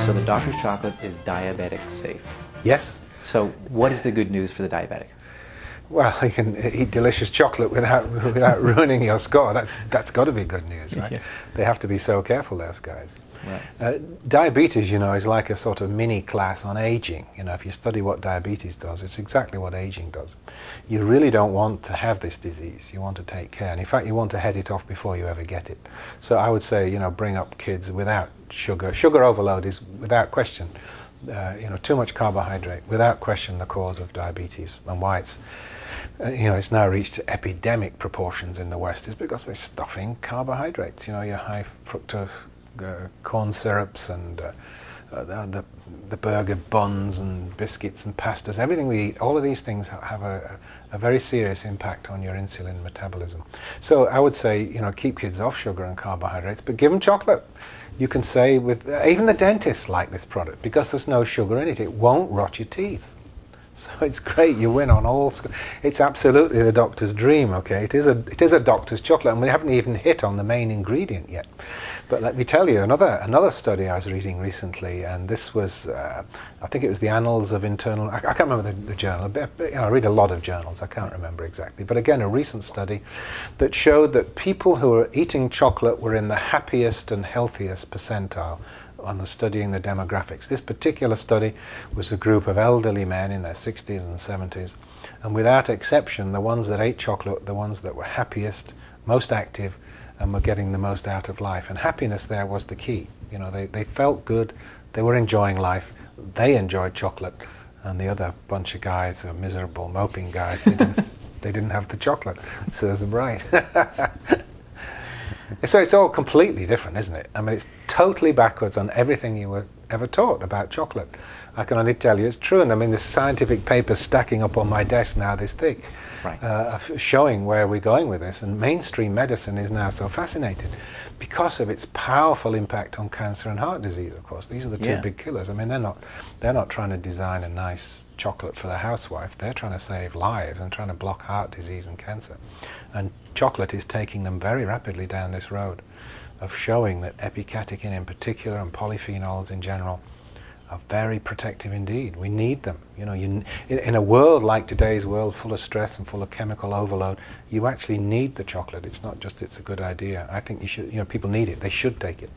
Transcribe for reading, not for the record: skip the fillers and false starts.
So the doctor's chocolate is diabetic safe. Yes. So what is the good news for the diabetic? Well, you can eat delicious chocolate without ruining your score. That's got to be good news, right? Yeah. They have to be so careful, those guys. Right. Diabetes, is like a sort of mini class on aging. If you study what diabetes does, it's exactly what aging does. You really don't want to have this disease. You want to take care, and in fact, you want to head it off before you ever get it. So I would say, bring up kids without sugar. Sugar overload is without question. Too much carbohydrate, without question, the cause of diabetes, and why it's now reached epidemic proportions in the West is because we're stuffing carbohydrates. Your high fructose corn syrups and the burger buns and biscuits and pastas, everything we eat, all of these things have a very serious impact on your insulin metabolism. So I would say, keep kids off sugar and carbohydrates, but give them chocolate. You can say even the dentists like this product because there's no sugar in it. It won't rot your teeth. So it's great. You win on all. It's absolutely the doctor's dream. Okay, it is a doctor's chocolate, and we haven't even hit on the main ingredient yet. But let me tell you another study I was reading recently, and this was I think it was the Annals of Internal. I can't remember the journal. But, I read a lot of journals. I can't remember exactly. But again, a recent study that showed that people who were eating chocolate were in the happiest and healthiest percentile on studying the demographics. This particular study was a group of elderly men in their 60s and 70s, and without exception, the ones that ate chocolate, the ones that were happiest, most active, and were getting the most out of life. And happiness there was the key. They felt good, they were enjoying life, they enjoyed chocolate, and the other bunch of guys, who are miserable, moping guys, they didn't have the chocolate. Serves them right. So it's all completely different, isn't it? I mean, it's totally backwards on everything you were ever taught about chocolate. I can only tell you it's true, and I mean, there's scientific papers stacking up on my desk now this thick, right. Showing where we're going with this. And mainstream medicine is now so fascinated because of its powerful impact on cancer and heart disease. Of course, these are the two big killers. I mean, they're not trying to design a nice chocolate for the housewife. They're trying to save lives and trying to block heart disease and cancer. And chocolate is taking them very rapidly down this road of showing that epicatechin in particular and polyphenols in general are very protective indeed. We need them. In a world like today's world, full of stress and full of chemical overload, you actually need the chocolate. It's not just it's a good idea. I think you should. People need it. They should take it.